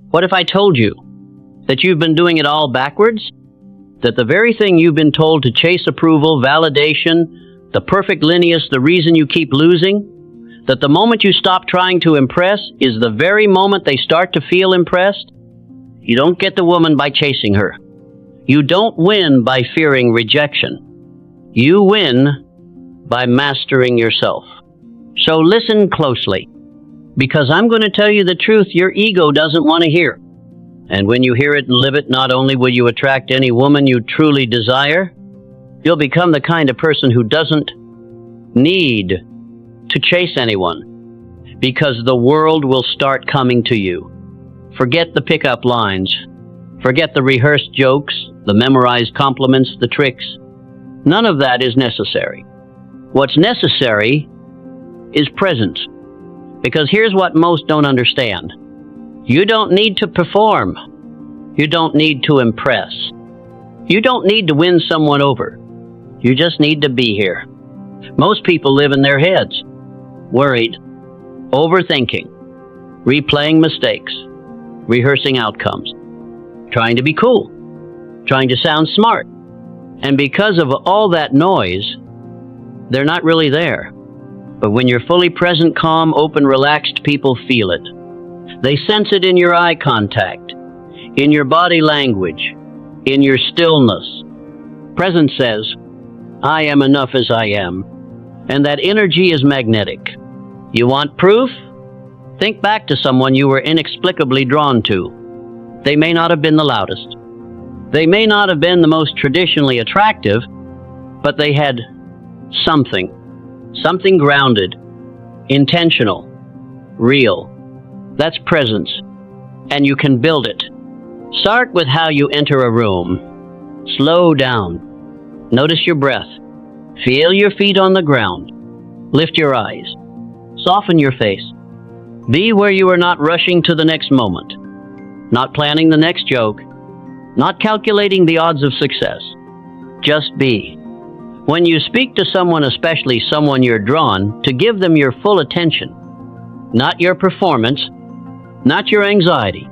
What if I told you that you've been doing it all backwards? That the very thing you've been told to chase approval, validation, the perfect lineage, the reason you keep losing, that the moment you stop trying to impress is the very moment they start to feel impressed? You don't get the woman by chasing her. You don't win by fearing rejection. You win by mastering yourself. So listen closely, because I'm going to tell you the truth your ego doesn't want to hear. And when you hear it and live it, not only will you attract any woman you truly desire, you'll become the kind of person who doesn't need to chase anyone, because the world will start coming to you. Forget the pickup lines. Forget the rehearsed jokes, the memorized compliments, the tricks. None of that is necessary. What's necessary is presence. Because here's what most don't understand. You don't need to perform. You don't need to impress. You don't need to win someone over. You just need to be here. Most people live in their heads, worried, overthinking, replaying mistakes, rehearsing outcomes, trying to be cool, trying to sound smart. And because of all that noise, they're not really there. But when you're fully present, calm, open, relaxed, people feel it. They sense it in your eye contact, in your body language, in your stillness. Presence says, I am enough as I am. And that energy is magnetic. You want proof? Think back to someone you were inexplicably drawn to. They may not have been the loudest. They may not have been the most traditionally attractive, but they had something grounded, intentional, real. That's presence, and you can build it. Start with how you enter a room. Slow down. Notice your breath. Feel your feet on the ground. Lift your eyes. Soften your face. Be where you are, not rushing to the next moment, not planning the next joke, not calculating the odds of success. Just be. When you speak to someone, especially someone you're drawn to, give them your full attention. Not your performance, not your anxiety,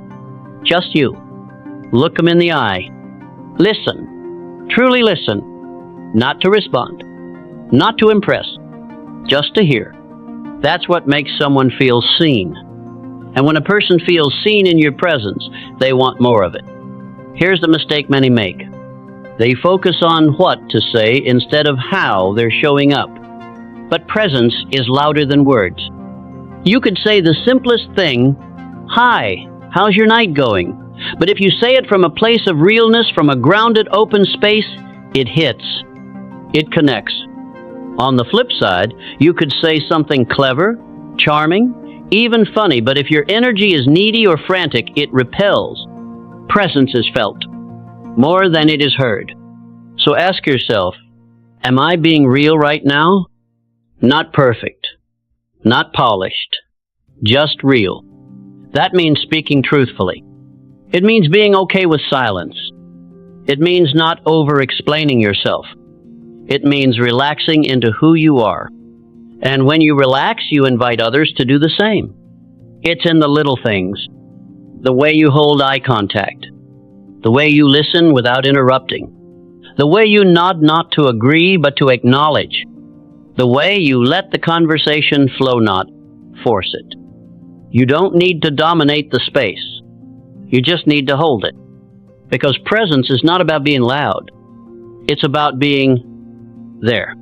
just you. Look them in the eye. Listen, truly listen, not to respond, not to impress, just to hear. That's what makes someone feel seen. And when a person feels seen in your presence, they want more of it. Here's the mistake many make. They focus on what to say instead of how they're showing up. But presence is louder than words. You could say the simplest thing, hi, how's your night going? But if you say it from a place of realness, from a grounded, open space, it hits. It connects. On the flip side, you could say something clever, charming, even funny, but if your energy is needy or frantic, it repels. Presence is felt more than it is heard. So ask yourself, am I being real right now? Not perfect, not polished, just real. That means speaking truthfully. It means being okay with silence. It means not over-explaining yourself. It means relaxing into who you are. And when you relax, you invite others to do the same. It's in the little things. The way you hold eye contact. The way you listen without interrupting. The way you nod not to agree, but to acknowledge. The way you let the conversation flow, not force it. You don't need to dominate the space. You just need to hold it. Because presence is not about being loud. It's about being there.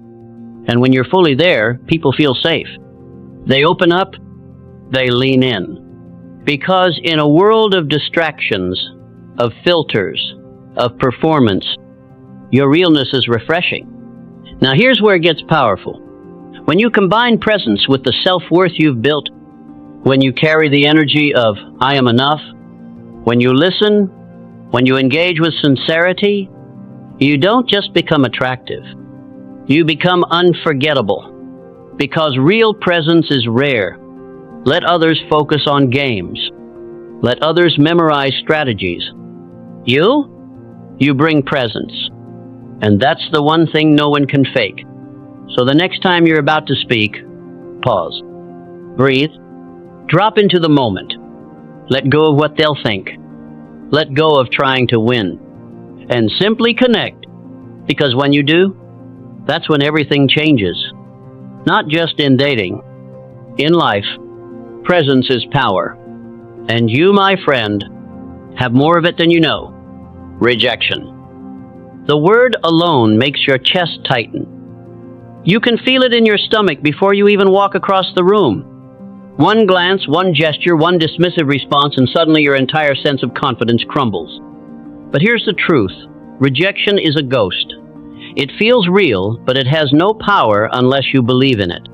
And when you're fully there, people feel safe. They open up, they lean in. Because in a world of distractions, of filters, of performance, your realness is refreshing. Now here's where it gets powerful. When you combine presence with the self-worth you've built, when you carry the energy of I am enough, when you listen, when you engage with sincerity, you don't just become attractive. You become unforgettable. Because real presence is rare. Let others focus on games. Let others memorize strategies. You bring presence. And that's the one thing no one can fake. So the next time you're about to speak, pause. Breathe. Drop into the moment. Let go of what they'll think. Let go of trying to win. And simply connect. Because when you do, that's when everything changes. Not just in dating. In life, presence is power. And you, my friend, have more of it than you know. Rejection. The word alone makes your chest tighten. You can feel it in your stomach before you even walk across the room. One glance, one gesture, one dismissive response, and suddenly your entire sense of confidence crumbles. But here's the truth. Rejection is a ghost. It feels real, but it has no power unless you believe in it.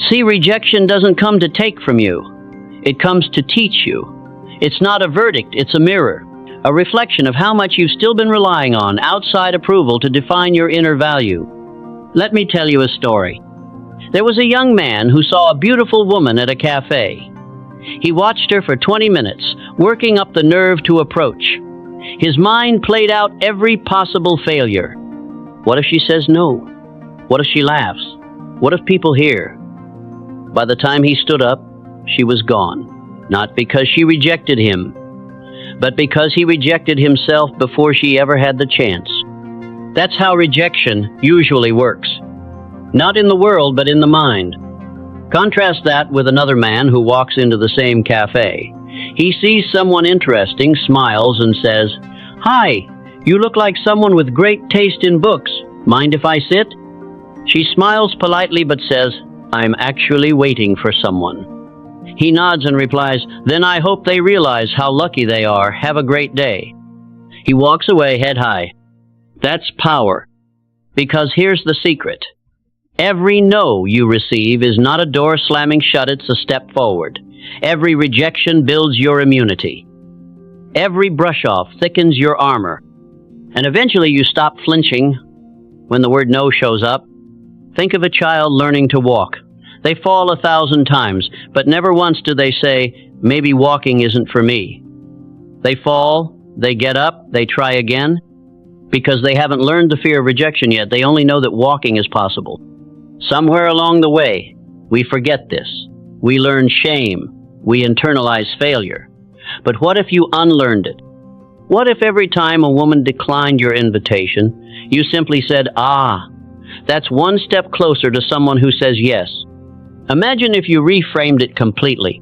See, rejection doesn't come to take from you. It comes to teach you. It's not a verdict, it's a mirror. A reflection of how much you've still been relying on outside approval to define your inner value. Let me tell you a story. There was a young man who saw a beautiful woman at a cafe. He watched her for 20 minutes, working up the nerve to approach. His mind played out every possible failure. What if she says no? What if she laughs? What if people hear? By the time he stood up, she was gone. Not because she rejected him, but because he rejected himself before she ever had the chance. That's how rejection usually works. Not in the world, but in the mind. Contrast that with another man who walks into the same cafe. He sees someone interesting, smiles, and says, "Hi, you look like someone with great taste in books. Mind if I sit?" She smiles politely but says, "I'm actually waiting for someone." He nods and replies, "Then I hope they realize how lucky they are. Have a great day." He walks away head high. That's power. Because here's the secret. Every no you receive is not a door slamming shut, it's a step forward. Every rejection builds your immunity. Every brush off thickens your armor. And eventually you stop flinching when the word no shows up. Think of a child learning to walk. They fall 1,000 times, but never once do they say, "Maybe walking isn't for me." They fall, they get up, they try again, because they haven't learned the fear of rejection yet. They only know that walking is possible. Somewhere along the way, we forget this. We learn shame. We internalize failure. But what if you unlearned it? What if every time a woman declined your invitation, you simply said, "Ah, that's one step closer to someone who says yes"? Imagine if you reframed it completely.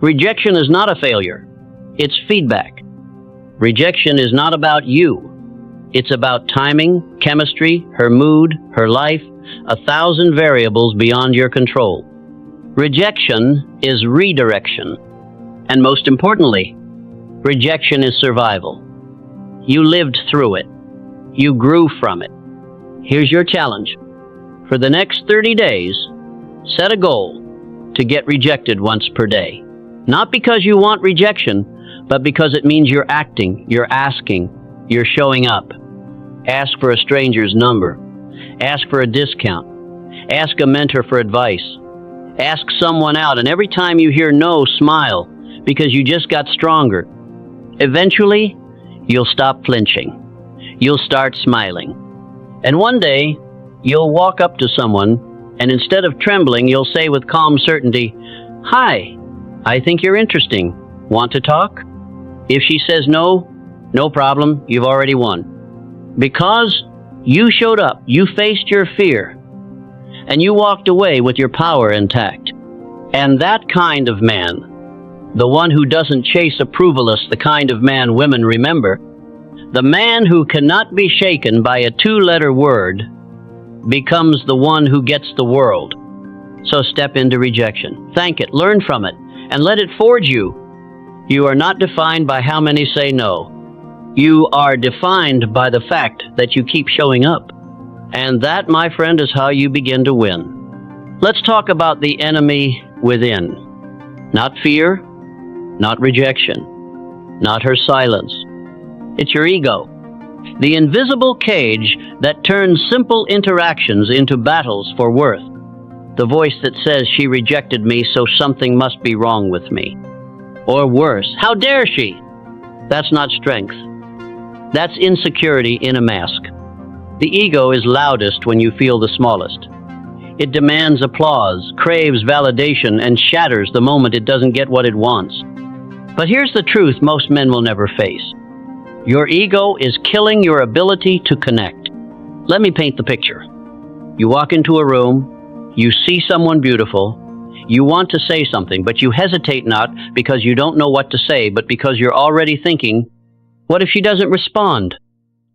Rejection is not a failure. It's feedback. Rejection is not about you. It's about timing, chemistry, her mood, her life, 1,000 variables beyond your control. Rejection is redirection. And most importantly, rejection is survival. You lived through it. You grew from it. Here's your challenge. For the next 30 days, set a goal to get rejected once per day. Not because you want rejection, but because it means you're acting, you're asking, you're showing up. Ask for a stranger's number. Ask for a discount. Ask a mentor for advice. Ask someone out, and every time you hear no, smile, because you just got stronger. Eventually, you'll stop flinching. You'll start smiling. And one day, you'll walk up to someone, and instead of trembling, you'll say with calm certainty, "Hi, I think you're interesting. Want to talk?" If she says no, no problem, you've already won. Because you showed up, you faced your fear, and you walked away with your power intact. And that kind of man, the one who doesn't chase approval, is the kind of man women remember. The man who cannot be shaken by a 2-letter word becomes the one who gets the world. So step into rejection. Thank it, learn from it, and let it forge you. You are not defined by how many say no. You are defined by the fact that you keep showing up. And that, my friend, is how you begin to win. Let's talk about the enemy within. Not fear, not rejection, not her silence. It's your ego. The invisible cage that turns simple interactions into battles for worth. The voice that says she rejected me, so something must be wrong with me. Or worse, how dare she? That's not strength. That's insecurity in a mask. The ego is loudest when you feel the smallest. It demands applause, craves validation, and shatters the moment it doesn't get what it wants. But here's the truth most men will never face. Your ego is killing your ability to connect. Let me paint the picture. You walk into a room, you see someone beautiful, you want to say something, but you hesitate not because you don't know what to say, but because you're already thinking, what if she doesn't respond?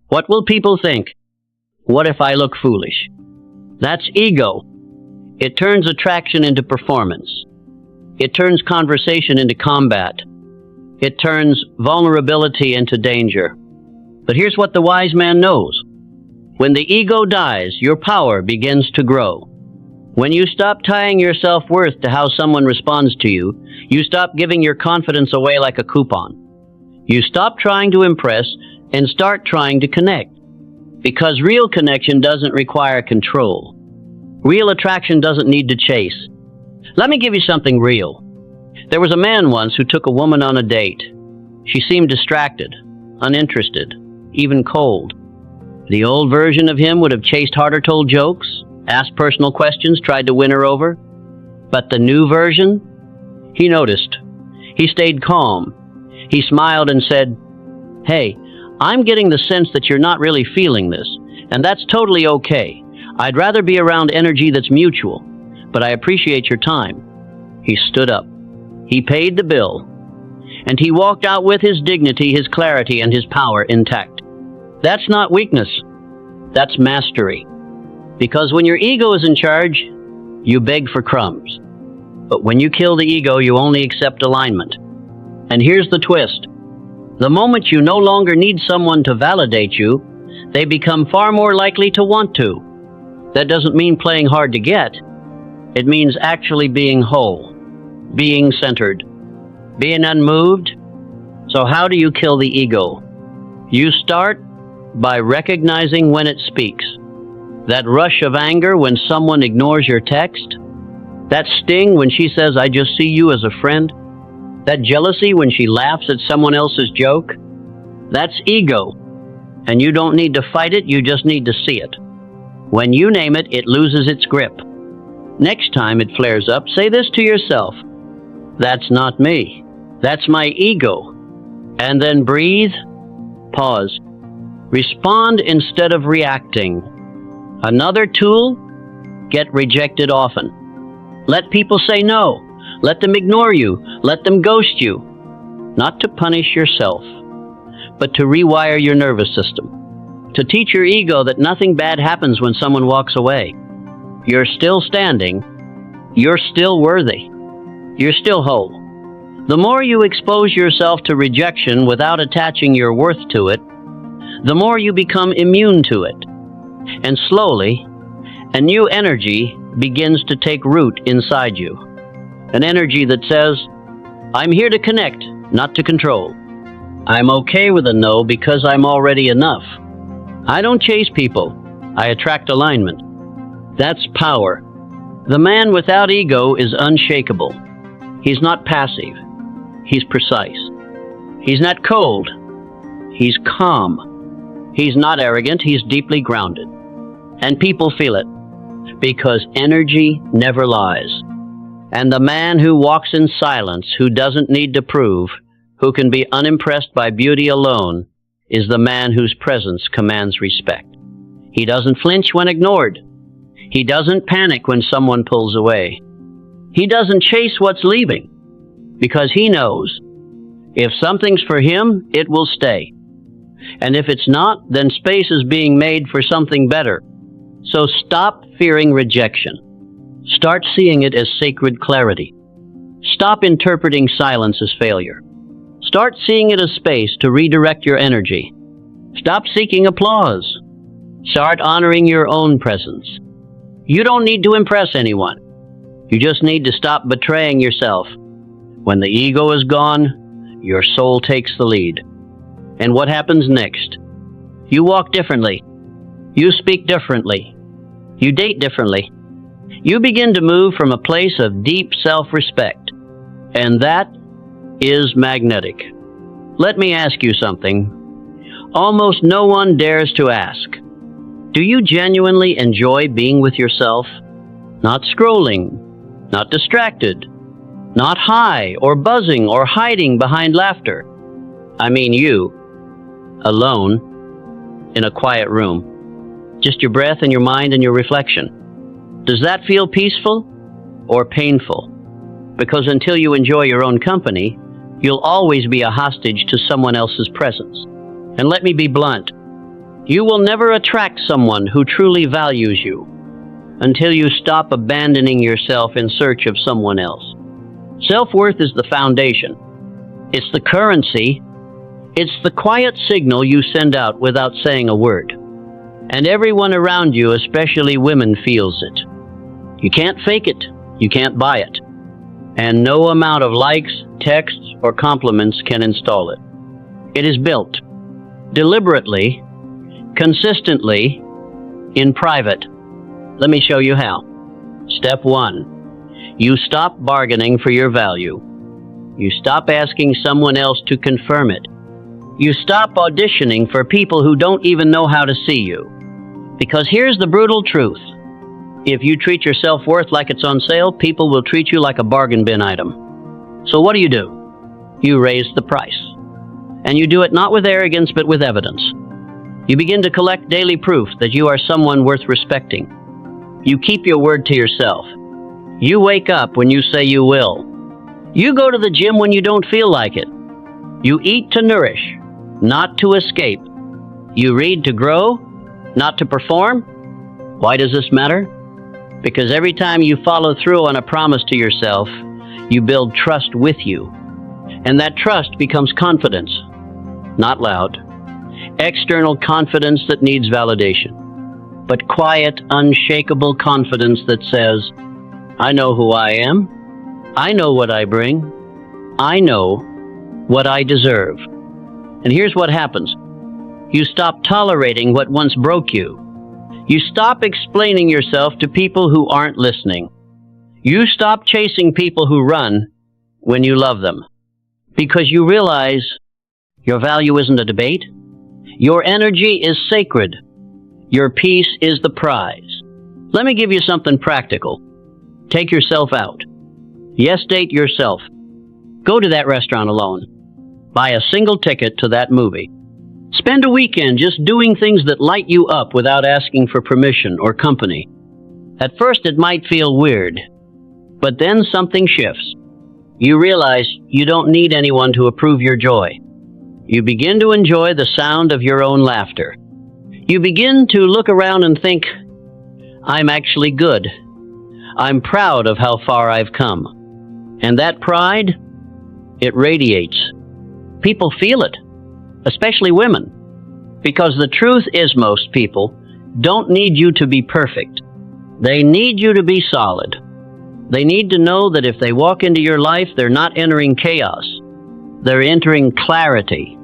What will people think? What if I look foolish? That's ego. It turns attraction into performance. It turns conversation into combat. It turns vulnerability into danger. But here's what the wise man knows. When the ego dies, your power begins to grow. When you stop tying your self-worth to how someone responds to you, you stop giving your confidence away like a coupon. You stop trying to impress and start trying to connect. Because real connection doesn't require control. Real attraction doesn't need to chase. Let me give you something real. There was a man once who took a woman on a date. She seemed distracted, uninterested, even cold. The old version of him would have chased harder, told jokes, asked personal questions, tried to win her over. But the new version? He noticed. He stayed calm. He smiled and said, "Hey, I'm getting the sense that you're not really feeling this, and that's totally okay. I'd rather be around energy that's mutual, but I appreciate your time." He stood up. He paid the bill. And he walked out with his dignity, his clarity, and his power intact. That's not weakness. That's mastery. Because when your ego is in charge, you beg for crumbs. But when you kill the ego, you only accept alignment. And here's the twist. The moment you no longer need someone to validate you, they become far more likely to want to. That doesn't mean playing hard to get. It means actually being whole, being centered, being unmoved. So how do you kill the ego? You start by recognizing when it speaks. That rush of anger when someone ignores your text. That sting when she says, "I just see you as a friend." That jealousy when she laughs at someone else's joke. That's ego. And you don't need to fight it, you just need to see it. When you name it, it loses its grip. Next time it flares up, say this to yourself. That's not me. That's my ego. And then breathe, pause. Respond instead of reacting. Another tool, get rejected often. Let people say no. Let them ignore you. Let them ghost you. Not to punish yourself, but to rewire your nervous system. To teach your ego that nothing bad happens when someone walks away. You're still standing. You're still worthy. You're still whole. The more you expose yourself to rejection without attaching your worth to it, the more you become immune to it. And slowly, a new energy begins to take root inside you. An energy that says, I'm here to connect, not to control. I'm okay with a no because I'm already enough. I don't chase people. I attract alignment. That's power. The man without ego is unshakable. He's not passive. He's precise. He's not cold. He's calm. He's not arrogant. He's deeply grounded. And people feel it because energy never lies. And the man who walks in silence, who doesn't need to prove, who can be unimpressed by beauty alone, is the man whose presence commands respect. He doesn't flinch when ignored. He doesn't panic when someone pulls away. He doesn't chase what's leaving, because he knows if something's for him, it will stay. And if it's not, then space is being made for something better. So stop fearing rejection. Start seeing it as sacred clarity. Stop interpreting silence as failure. Start seeing it as space to redirect your energy. Stop seeking applause. Start honoring your own presence. You don't need to impress anyone. You just need to stop betraying yourself. When the ego is gone, your soul takes the lead. And what happens next? You walk differently. You speak differently. You date differently. You begin to move from a place of deep self-respect. And that is magnetic. Let me ask you something. Almost no one dares to ask. Do you genuinely enjoy being with yourself? Not scrolling, not distracted, Not high or buzzing or hiding behind laughter. I mean you, alone, in a quiet room. Just your breath and your mind and your reflection. Does that feel peaceful or painful? Because until you enjoy your own company, you'll always be a hostage to someone else's presence. And let me be blunt. You will never attract someone who truly values you until you stop abandoning yourself in search of someone else. Self-worth is the foundation. It's the currency. It's the quiet signal you send out without saying a word. And everyone around you, especially women, feels it. You can't fake it. You can't buy it. And no amount of likes, texts, or compliments can install it. It is built deliberately, consistently, in private. Let me show you how. Step 1. You stop bargaining for your value. You stop asking someone else to confirm it. You stop auditioning for people who don't even know how to see you. Because here's the brutal truth. If you treat your self-worth like it's on sale, people will treat you like a bargain bin item. So what do? You raise the price. And you do it not with arrogance, but with evidence. You begin to collect daily proof that you are someone worth respecting. You keep your word to yourself. You wake up when you say you will. You go to the gym when you don't feel like it. You eat to nourish, not to escape. You read to grow, not to perform. Why does this matter? Because every time you follow through on a promise to yourself, you build trust with you. And that trust becomes confidence, not loud. External confidence that needs validation, but quiet, unshakable confidence that says, I know who I am. I know what I bring. I know what I deserve. And here's what happens. You stop tolerating what once broke you. You stop explaining yourself to people who aren't listening. You stop chasing people who run when you love them. Because you realize your value isn't a debate. Your energy is sacred. Your peace is the prize. Let me give you something practical. Take yourself out. Yes, date yourself. Go to that restaurant alone. Buy a single ticket to that movie. Spend a weekend just doing things that light you up without asking for permission or company. At first it might feel weird, but then something shifts. You realize you don't need anyone to approve your joy. You begin to enjoy the sound of your own laughter. You begin to look around and think, I'm actually good. I'm proud of how far I've come. And that pride, it radiates. People feel it, especially women. Because the truth is most people don't need you to be perfect. They need you to be solid. They need to know that if they walk into your life, they're not entering chaos. They're entering clarity,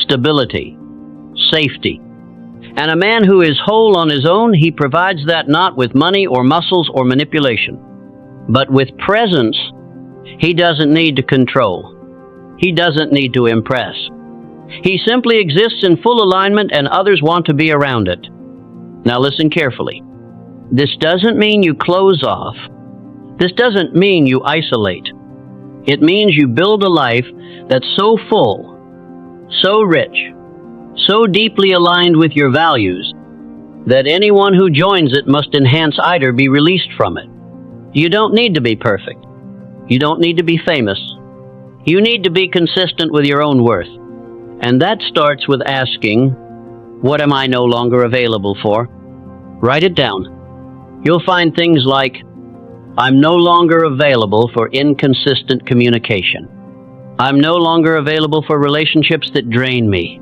stability, safety. And a man who is whole on his own, he provides that not with money or muscles or manipulation, but with presence. He doesn't need to control. He doesn't need to impress. He simply exists in full alignment and others want to be around it. Now listen carefully. This doesn't mean you close off. This doesn't mean you isolate. It means you build a life that's so full, so rich, so deeply aligned with your values that anyone who joins it must enhance it or be released from it. You don't need to be perfect. You don't need to be famous. You need to be consistent with your own worth. And that starts with asking, what am I no longer available for? Write it down. You'll find things like, I'm no longer available for inconsistent communication. I'm no longer available for relationships that drain me.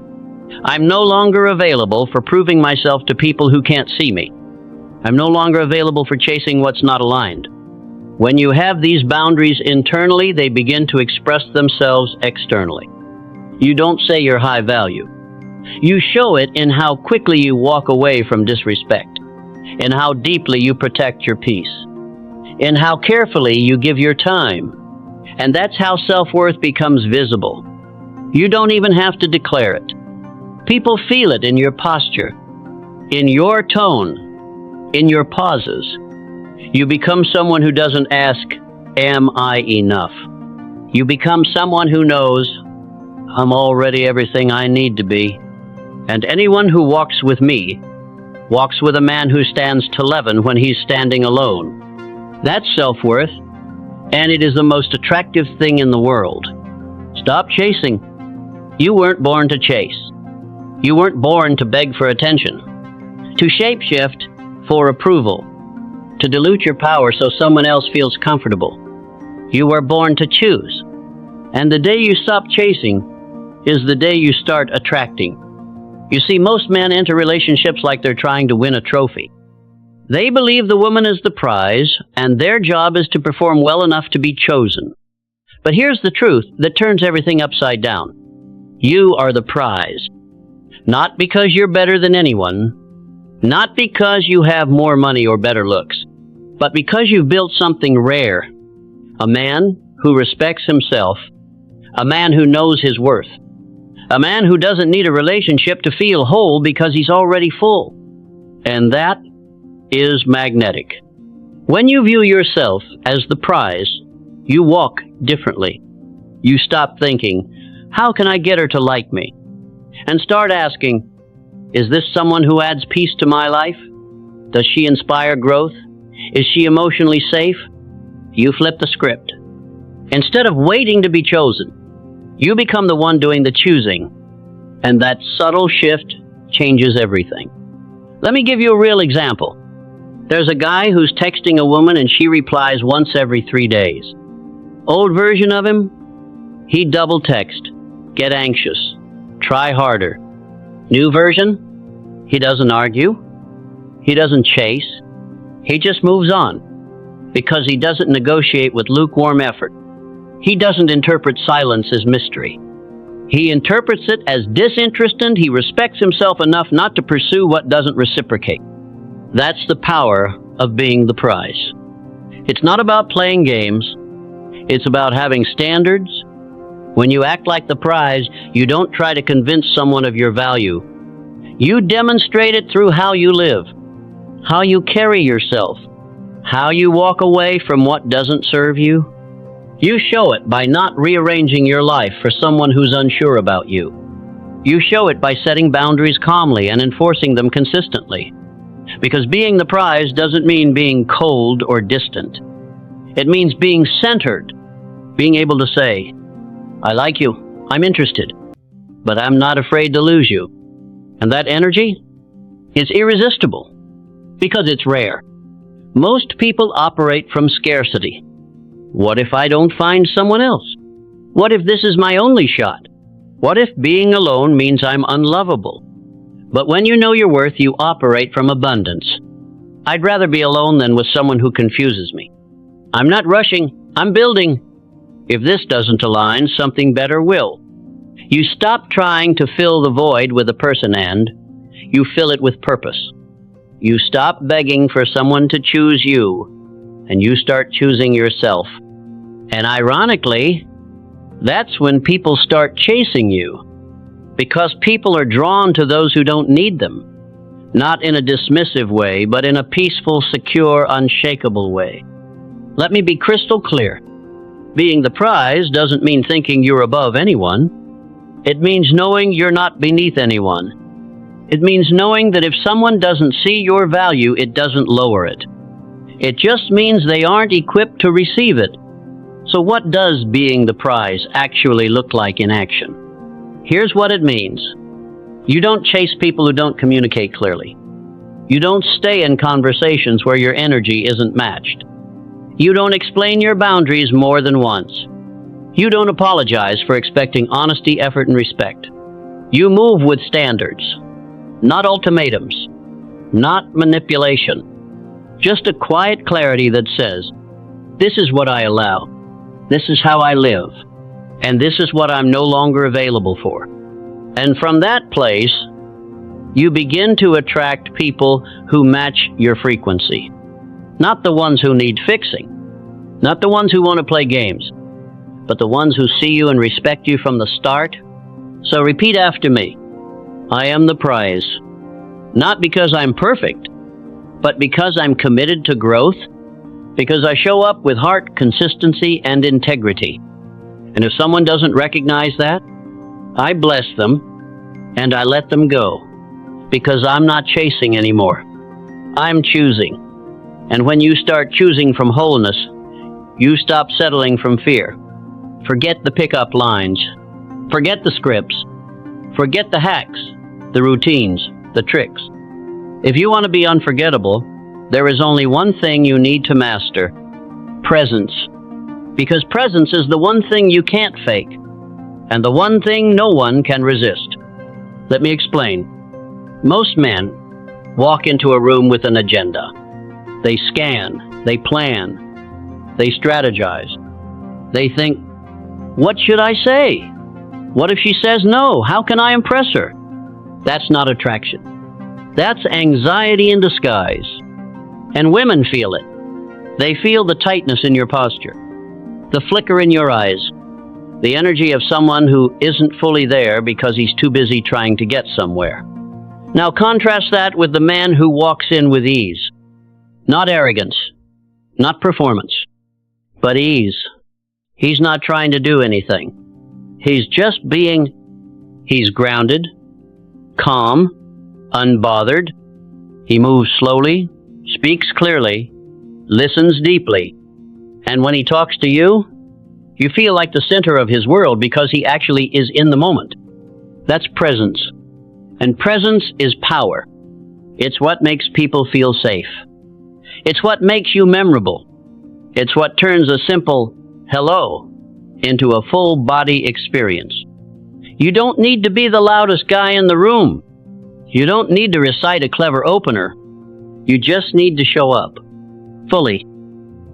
I'm no longer available for proving myself to people who can't see me. I'm no longer available for chasing what's not aligned. When you have these boundaries internally, they begin to express themselves externally. You don't say you're high value. You show it in how quickly you walk away from disrespect, in how deeply you protect your peace, in how carefully you give your time. And that's how self-worth becomes visible. You don't even have to declare it. People feel it in your posture, in your tone, in your pauses. You become someone who doesn't ask, am I enough? You become someone who knows, I'm already everything I need to be. And anyone who walks with me walks with a man who stands to 11 when he's standing alone. That's self-worth, and it is the most attractive thing in the world. Stop chasing. You weren't born to chase. You weren't born to beg for attention, to shapeshift for approval, to dilute your power so someone else feels comfortable. You were born to choose. And the day you stop chasing is the day you start attracting. You see, most men enter relationships like they're trying to win a trophy. They believe the woman is the prize, and their job is to perform well enough to be chosen. But here's the truth that turns everything upside down. You are the prize. Not because you're better than anyone, not because you have more money or better looks, but because you've built something rare. A man who respects himself, a man who knows his worth, a man who doesn't need a relationship to feel whole because he's already full. And that is magnetic. When you view yourself as the prize, you walk differently. You stop thinking, how can I get her to like me? And start asking, is this someone who adds peace to my life? Does she inspire growth? Is she emotionally safe? You flip the script. Instead of waiting to be chosen, you become the one doing the choosing, and that subtle shift changes everything. Let me give you a real example. There's a guy who's texting a woman and she replies once every 3 days. Old version of him? He'd double text, get anxious, try harder. New version? He doesn't argue. He doesn't chase. He just moves on because he doesn't negotiate with lukewarm effort. He doesn't interpret silence as mystery. He interprets it as disinterested. He respects himself enough not to pursue what doesn't reciprocate. That's the power of being the prize. It's not about playing games. It's about having standards. When you act like the prize, you don't try to convince someone of your value. You demonstrate it through how you live, how you carry yourself, how you walk away from what doesn't serve you. You show it by not rearranging your life for someone who's unsure about you. You show it by setting boundaries calmly and enforcing them consistently. Because being the prize doesn't mean being cold or distant. It means being centered, being able to say, I like you, I'm interested, but I'm not afraid to lose you. And that energy is irresistible because it's rare. Most people operate from scarcity. What if I don't find someone else? What if this is my only shot? What if being alone means I'm unlovable? But when you know your worth, you operate from abundance. I'd rather be alone than with someone who confuses me. I'm not rushing, I'm building. If this doesn't align, something better will. You stop trying to fill the void with a person and you fill it with purpose. You stop begging for someone to choose you and you start choosing yourself. And ironically, that's when people start chasing you, because people are drawn to those who don't need them, not in a dismissive way, but in a peaceful, secure, unshakable way. Let me be crystal clear. Being the prize doesn't mean thinking you're above anyone. It means knowing you're not beneath anyone. It means knowing that if someone doesn't see your value, it doesn't lower it. It just means they aren't equipped to receive it. So what does being the prize actually look like in action? Here's what it means. You don't chase people who don't communicate clearly. You don't stay in conversations where your energy isn't matched. You don't explain your boundaries more than once. You don't apologize for expecting honesty, effort, and respect. You move with standards, not ultimatums, not manipulation. Just a quiet clarity that says, this is what I allow. This is how I live, and this is what I'm no longer available for. And from that place, you begin to attract people who match your frequency. Not the ones who need fixing, not the ones who want to play games, but the ones who see you and respect you from the start. So repeat after me. I am the prize, not because I'm perfect, but because I'm committed to growth, because I show up with heart, consistency, and integrity. And if someone doesn't recognize that, I bless them and I let them go, because I'm not chasing anymore. I'm choosing. And when you start choosing from wholeness, you stop settling from fear. Forget the pickup lines. Forget the scripts. Forget the hacks, the routines, the tricks. If you want to be unforgettable, there is only one thing you need to master: presence. Because presence is the one thing you can't fake, and the one thing no one can resist. Let me explain. Most men walk into a room with an agenda. They scan, they plan, they strategize. They think, what should I say? What if she says no? How can I impress her? That's not attraction. That's anxiety in disguise. And women feel it. They feel the tightness in your posture, the flicker in your eyes, the energy of someone who isn't fully there because he's too busy trying to get somewhere. Now contrast that with the man who walks in with ease. Not arrogance, not performance, but ease. He's not trying to do anything. He's just being. He's grounded, calm, unbothered. He moves slowly, speaks clearly, listens deeply. And when he talks to you, you feel like the center of his world because he actually is in the moment. That's presence. And presence is power. It's what makes people feel safe. It's what makes you memorable. It's what turns a simple hello into a full body experience. You don't need to be the loudest guy in the room. You don't need to recite a clever opener. You just need to show up fully.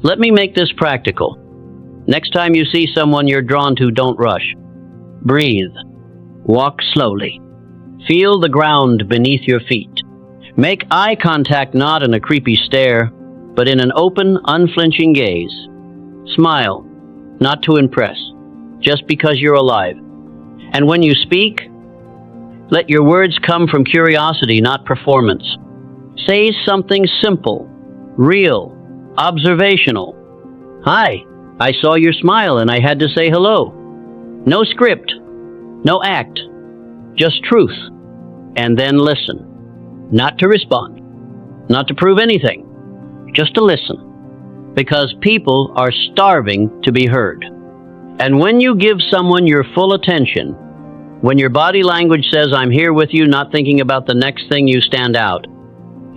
Let me make this practical. Next time you see someone you're drawn to, don't rush. Breathe. Walk slowly. Feel the ground beneath your feet. Make eye contact not in a creepy stare, but in an open, unflinching gaze. Smile, not to impress, just because you're alive. And when you speak, let your words come from curiosity, not performance. Say something simple, real, observational. Hi, I saw your smile and I had to say hello. No script, no act, just truth. And then listen. Not to respond, not to prove anything, just to listen. Because people are starving to be heard. And when you give someone your full attention, when your body language says, I'm here with you, not thinking about the next thing, you stand out.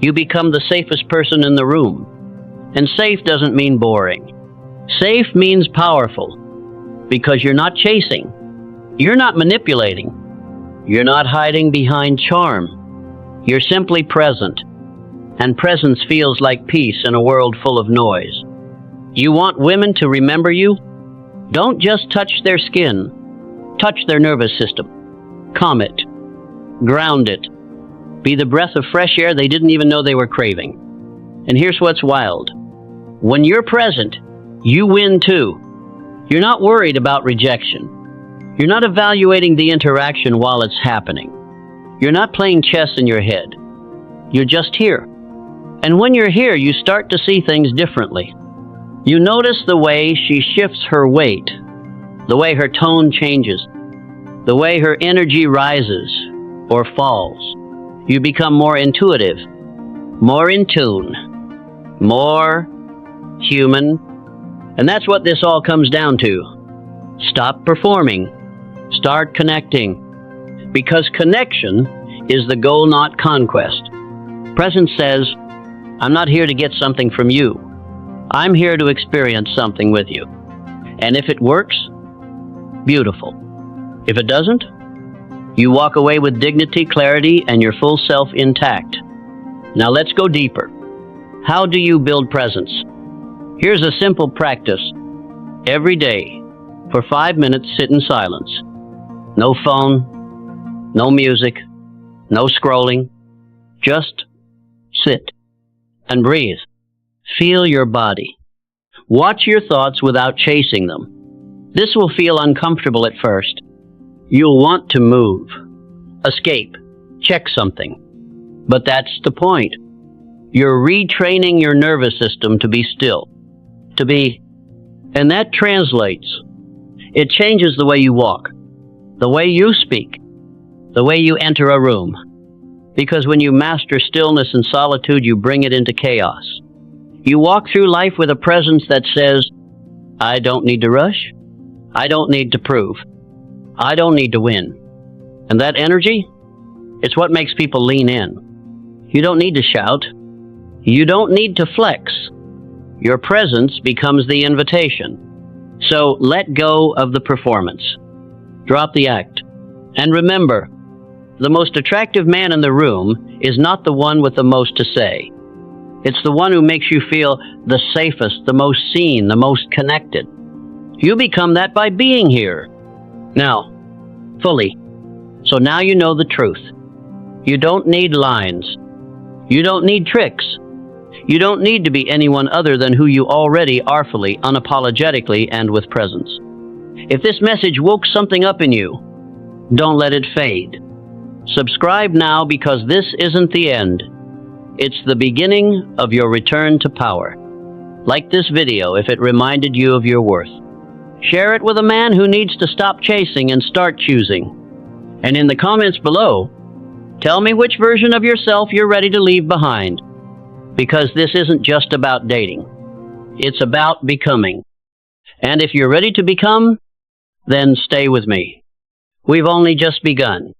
You become the safest person in the room. And safe doesn't mean boring. Safe means powerful, because you're not chasing. You're not manipulating. You're not hiding behind charm. You're simply present. And presence feels like peace in a world full of noise. You want women to remember you? Don't just touch their skin. Touch their nervous system. Calm it. Ground it. Be the breath of fresh air they didn't even know they were craving. And here's what's wild. When you're present, you win too. You're not worried about rejection. You're not evaluating the interaction while it's happening. You're not playing chess in your head. You're just here. And when you're here, you start to see things differently. You notice the way she shifts her weight, the way her tone changes, the way her energy rises or falls. You become more intuitive, more in tune, more human. And that's what this all comes down to. Stop performing. Start connecting. Because connection is the goal, not conquest. Presence says, I'm not here to get something from you. I'm here to experience something with you. And if it works, beautiful. If it doesn't, you walk away with dignity, clarity, and your full self intact. Now let's go deeper. How do you build presence? Here's a simple practice. Every day, for 5 minutes, sit in silence. No phone, no music, no scrolling. Just sit and breathe. Feel your body. Watch your thoughts without chasing them. This will feel uncomfortable at first. You'll want to move, escape, check something. But that's the point. You're retraining your nervous system to be still, to be, and that translates It changes the way you walk, the way you speak, the way you enter a room. Because when you master stillness and solitude, you bring it into chaos. You walk through life with a presence that says, I don't need to rush. I don't need to prove. I don't need to win. And that energy, it's what makes people lean in. You don't need to shout. You don't need to flex. Your presence becomes the invitation. So let go of the performance. Drop the act. And remember, the most attractive man in the room is not the one with the most to say. It's the one who makes you feel the safest, the most seen, the most connected. You become that by being here. Now, fully. So now you know the truth. You don't need lines. You don't need tricks. You don't need to be anyone other than who you already are, fully, unapologetically, and with presence. If this message woke something up in you, don't let it fade. Subscribe now, because this isn't the end. It's the beginning of your return to power. Like this video if it reminded you of your worth. Share it with a man who needs to stop chasing and start choosing. And in the comments below, tell me which version of yourself you're ready to leave behind. Because this isn't just about dating. It's about becoming. And if you're ready to become, then stay with me. We've only just begun.